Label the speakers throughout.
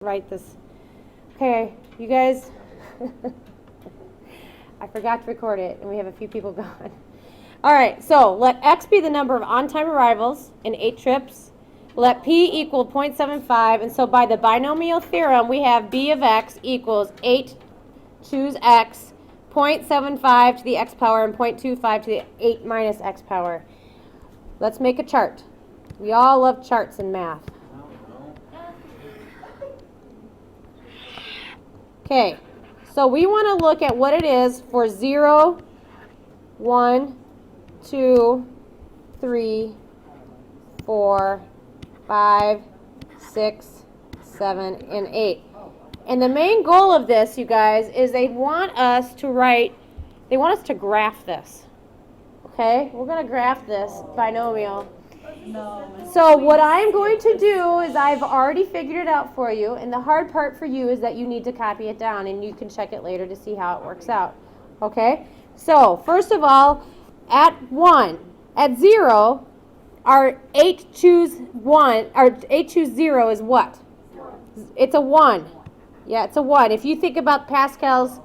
Speaker 1: write this. Okay, you guys, I forgot to record it, and we have a few people gone. All right, so let X be the number of on-time arrivals in 8 trips. Let P equal 0.75, and so by the binomial theorem, we have B of X equals 8, choose X, 0.75 to the X power, and 0.25 to the 8 minus X power. Let's make a chart. We all love charts in math. Okay, so we want to look at what it is for 0, 1, 2, 3, 4, 5, 6, 7, and 8. And the main goal of this, you guys, is they want us to graph this. Okay, we're going to graph this binomial. So what I'm going to do is I've already figured it out for you, and the hard part for you is that you need to copy it down, and you can check it later to see how it works out. Okay, so first of all, at 0, our 8 choose 0 is what? It's a 1. Yeah, it's a 1. If you think about Pascal's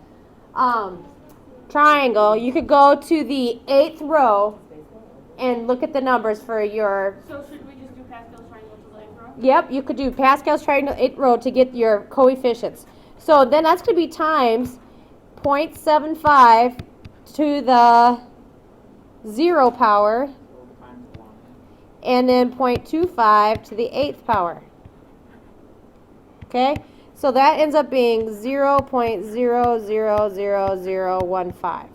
Speaker 1: triangle, you could go to the 8th row and look at the numbers for your...
Speaker 2: So should we just do Pascal's triangle to the 8th row?
Speaker 1: Yep, you could do Pascal's triangle 8th row to get your coefficients. So then that's going to be times 0.75 to the 0 power, and then 0.25 to the 8th power. Okay, so that ends up being 0.000015.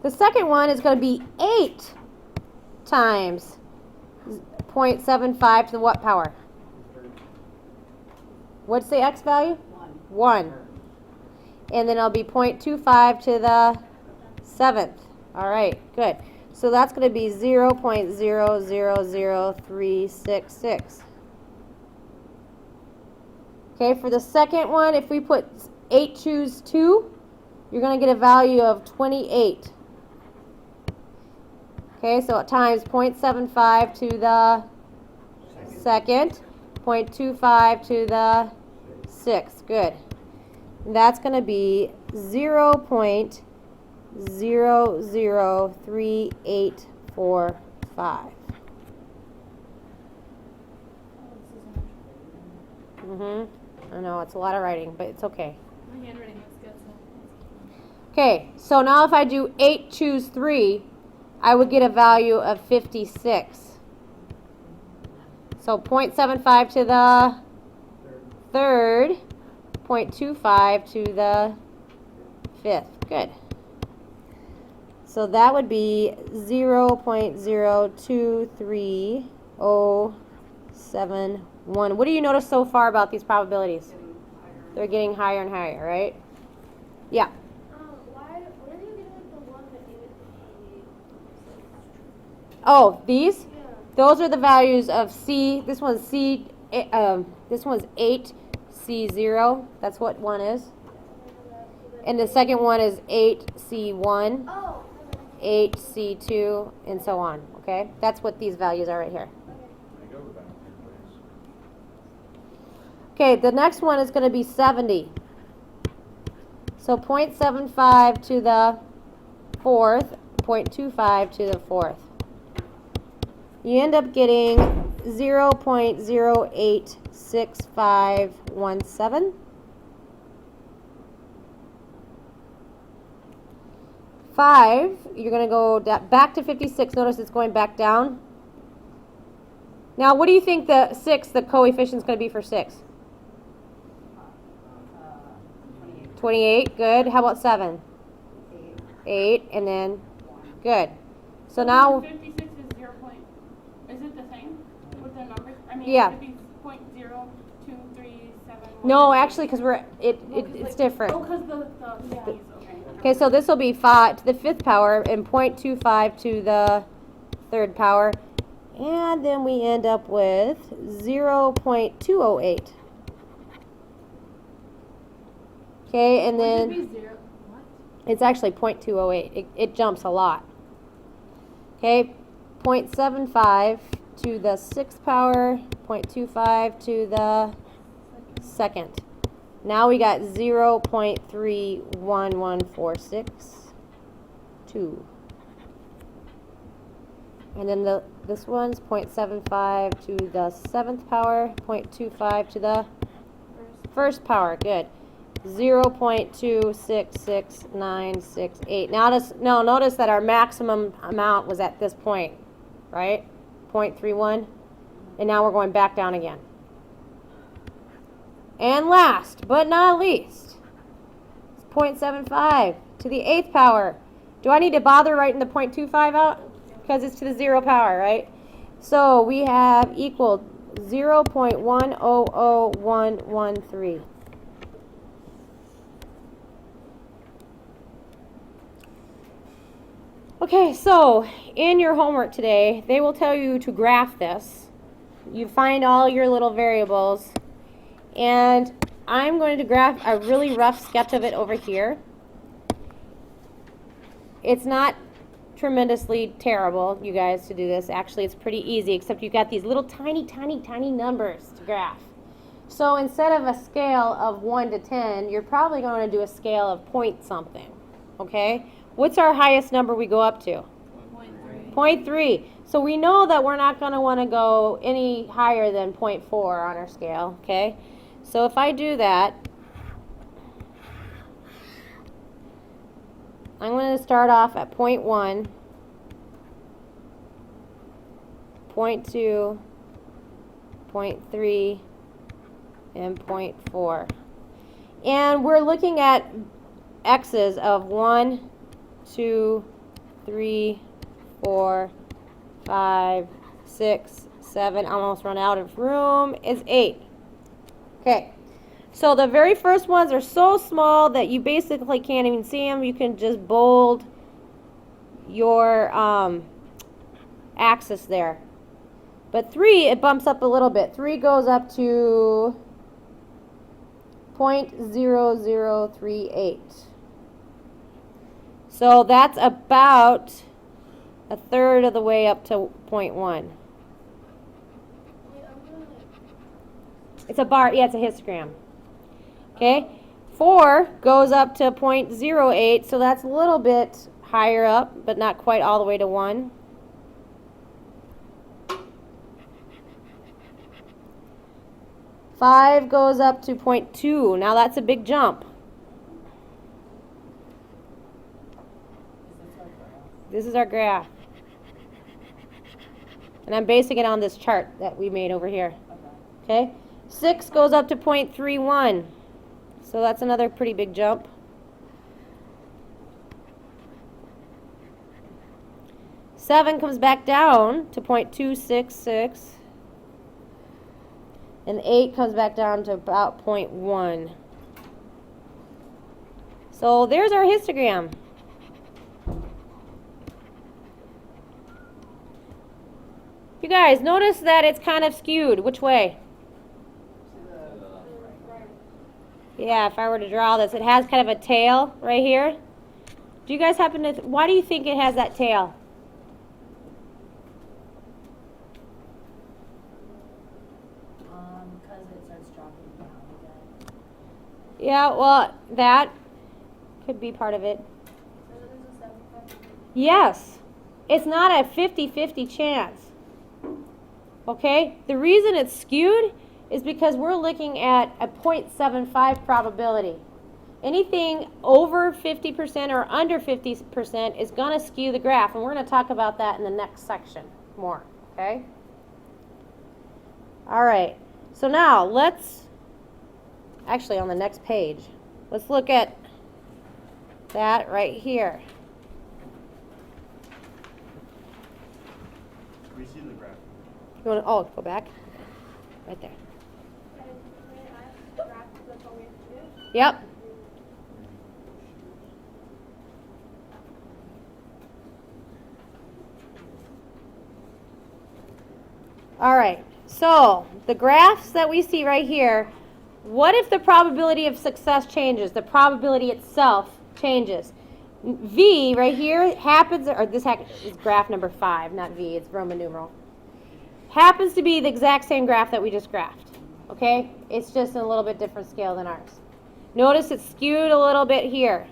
Speaker 1: The second one is going to be 8 times 0.75 to the what power? What's the X value? 1. And then it'll be 0.25 to the 7th. All right, good. So that's going to be 0.000366. Okay, for the second one, if we put 8 choose 2, you're going to get a value of 28. Okay, so it times 0.75 to the second, 0.25 to the 6th. Good. And that's going to be 0.003845. I know, it's a lot of writing, but it's okay.
Speaker 2: My handwriting looks good.
Speaker 1: Okay, so now if I do 8 choose 3, I would get a value of 56. So 0.75 to the 3rd, 0.25 to the 5th. Good. So that would be 0.023071. What do you notice so far about these probabilities? They're getting higher and higher, right? Yeah. Oh, these? Yeah. Those are the values of C. This one's C. This one's 8C0. That's what one is. And the second one is 8C1, 8C2, and so on. Okay? That's what these values are right here. Okay, the next one is going to be 70. So 0.75 to the 4th, 0.25 to the 4th. You end up getting 0.086517. 5, you're going to go back to 56. Notice it's going back down. Now, what do you think the coefficient is going to be for 6? 28. Good. How about 7? 8. And then, good. So now...
Speaker 2: 56 is 0. Is it the same with the numbers? I mean,
Speaker 1: yeah.
Speaker 2: It could be 0.02371.
Speaker 1: No, actually, because it's different.
Speaker 2: Oh, because the okay.
Speaker 1: Okay, so this will be 5 to the 5th power and 0.25 to the 3rd power. And then we end up with 0.208. Okay, and then it's actually 0.208. It jumps a lot. Okay, 0.75 to the 6th power, 0.25 to the 2nd. Now we got 0.31146, 2. And then this one's 0.75 to the 7th power, 0.25 to the 1st power. Good. 0.266968. Now notice that our maximum amount was at this point, right? 0.31. And now we're going back down again. And last but not least, it's 0.75 to the 8th power. Do I need to bother writing the 0.25 out? Because it's to the 0 power, right? So we have equal 0.100113. Okay, so in your homework today, they will tell you to graph this. You find all your little variables, and I'm going to graph a really rough sketch of it over here. It's not tremendously terrible, you guys, to do this. Actually, it's pretty easy, except you've got these little tiny numbers to graph. So instead of a scale of 1 to 10, you're probably going to do a scale of point something, okay? What's our highest number we go up to? 0.3. So we know that we're not going to want to go any higher than 0.4 on our scale, okay? So if I do that, I'm going to start off at 0.1, 0.2, 0.3, and 0.4. And we're looking at x's of 1, 2, 3, 4, 5, 6, 7. Almost run out of room. Is 8. Okay. So the very first ones are so small that you basically can't even see them. You can just bold your axis there. But 3, it bumps up a little bit. 3 goes up to 0.0038. So that's about a third of the way up to 0.1. It's a bar, yeah, it's a histogram. Okay, 4 goes up to 0.08, so that's a little bit higher up, but not quite all the way to 1. 5 goes up to 0.2. Now that's a big jump. This is our graph. And I'm basing it on this chart that we made over here. Okay? 6 goes up to 0.31. So that's another pretty big jump. 7 comes back down to 0.266. And 8 comes back down to about 0.1. So there's our histogram. You guys, notice that it's kind of skewed. Which way? Yeah, if I were to draw this, it has kind of a tail right here. Do you guys happen to, why do you think it has that tail?
Speaker 3: Because it starts dropping down again.
Speaker 1: Yeah, well, that could be part of it. Yes. It's not a 50-50 chance. Okay? The reason it's skewed is because we're looking at a 0.75 probability. Anything over 50% or under 50% is going to skew the graph, and we're going to talk about that in the next section more. Okay? All right. So now let's, actually on the next page, let's look at that right here.
Speaker 4: We see the graph.
Speaker 1: You want to, oh, go back. Right there. Yep. All right. So the graphs that we see right here, what if the probability of success changes? The probability itself changes. V right here happens, or this is graph number 5, not V, it's Roman numeral. happens to be the exact same graph that we just graphed. Okay? It's just in a little bit different scale than ours. Notice it's skewed a little bit here.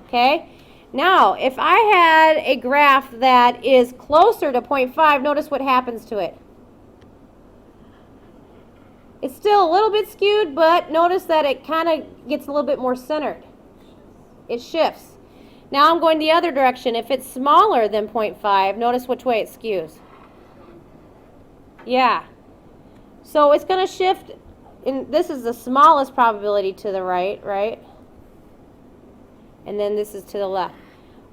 Speaker 1: Okay? Now, if I had a graph that is closer to 0.5, notice what happens to it. It's still a little bit skewed, but notice that it kind of gets a little bit more centered. It shifts. Now I'm going the other direction. If it's smaller than 0.5, notice which way it skews. Yeah. So it's going to shift. And this is the smallest probability to the right, right? And then this is to the left.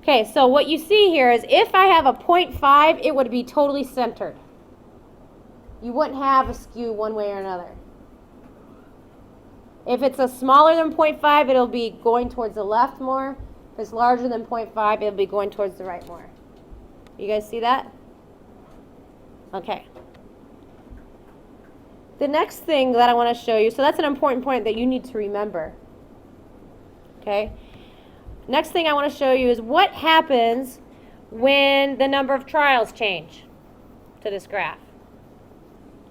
Speaker 1: Okay, so what you see here is if I have a 0.5, it would be totally centered. You wouldn't have a skew one way or another. If it's a smaller than 0.5, it'll be going towards the left more. If it's larger than 0.5, it'll be going towards the right more. You guys see that? Okay. The next thing that I want to show you, so that's an important point that you need to remember. Okay? Next thing I want to show you is what happens when the number of trials change to this graph.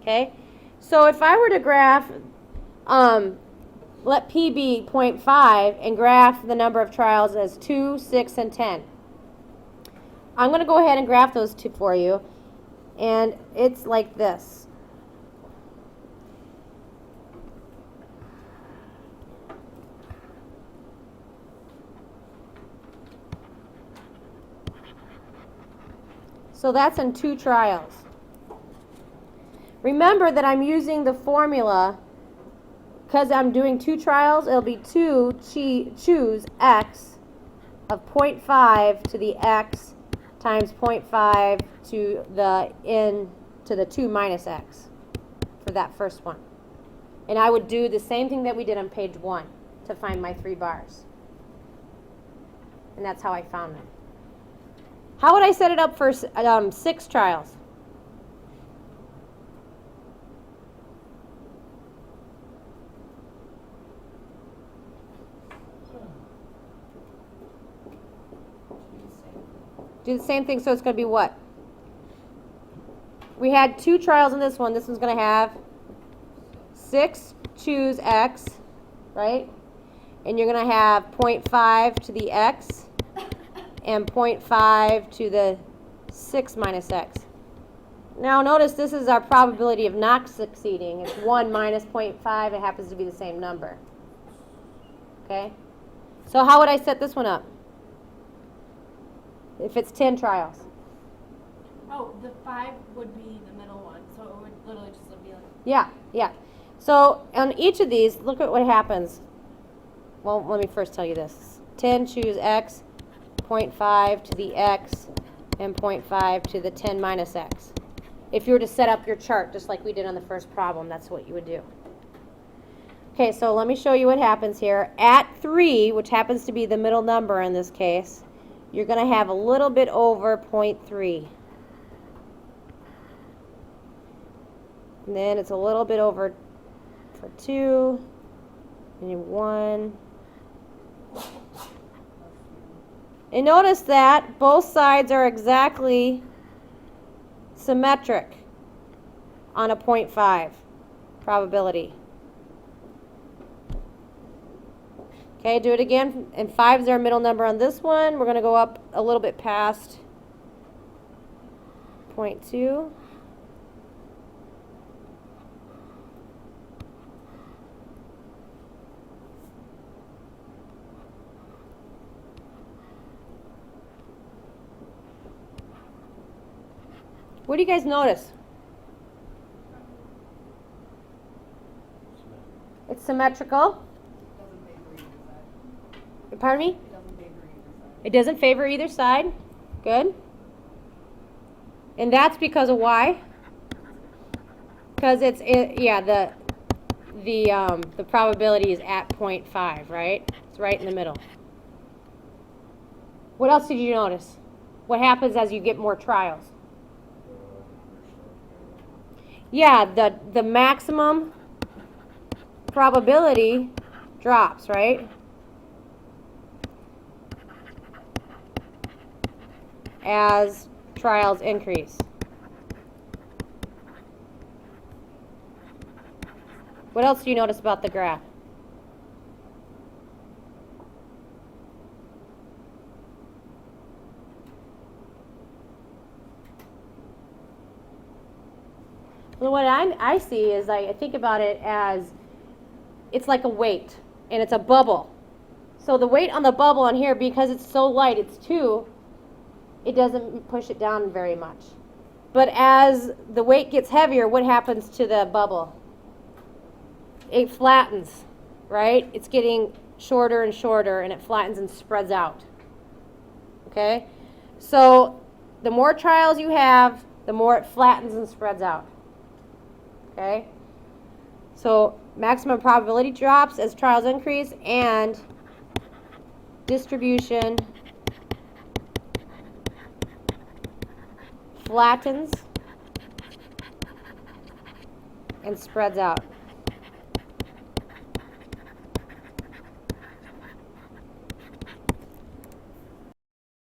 Speaker 1: Okay? So if I were to graph, let P be 0.5 and graph the number of trials as 2, 6, and 10. I'm going to go ahead and graph those two for you. And it's like this. So that's in 2 trials. Remember that I'm using the formula because I'm doing 2 trials. It'll be 2 choose x of 0.5 to the x times 0.5 to the n to the 2 minus x for that first one. And I would do the same thing that we did on page 1 to find my 3 bars. And that's how I found them. How would I set it up for 6 trials? Do the same thing, so it's going to be what? We had 2 trials in this one. This one's going to have 6 choose x, right? And you're going to have 0.5 to the x and 0.5 to the 6 minus x. Now notice this is our probability of not succeeding. It's 1 minus 0.5. It happens to be the same number. Okay? So how would I set this one up? If it's 10 trials.
Speaker 2: Oh, the 5 would be the middle one, so it would literally just be like.
Speaker 1: Yeah, yeah. So on each of these, look at what happens. Well, let me first tell you this. 10 choose x, 0.5 to the x, and 0.5 to the 10 minus x. If you were to set up your chart just like we did on the first problem, that's what you would do. Okay, so let me show you what happens here. At 3, which happens to be the middle number in this case, you're going to have a little bit over 0.3. And then it's a little bit over for 2, and 1. And notice that both sides are exactly symmetric on a 0.5 probability. Okay, do it again. And 5 is our middle number on this one. We're going to go up a little bit past 0.2. What do you guys notice? It's symmetrical. Pardon me? It doesn't favor either side. Good. And that's because of why? Because the probability is at 0.5, right? It's right in the middle. What else did you notice? What happens as you get more trials? Yeah, the maximum probability drops, right? As trials increase. What else do you notice about the graph? Well, what I see is I think about it as it's like a weight, and it's a bubble. So the weight on the bubble on here, because it's so light, it's 2, it doesn't push it down very much. But as the weight gets heavier, what happens to the bubble? It flattens, right? It's getting shorter and shorter, and it flattens and spreads out. Okay? So the more trials you have, the more it flattens and spreads out. Okay? So maximum probability drops as trials increase, and distribution flattens and spreads out.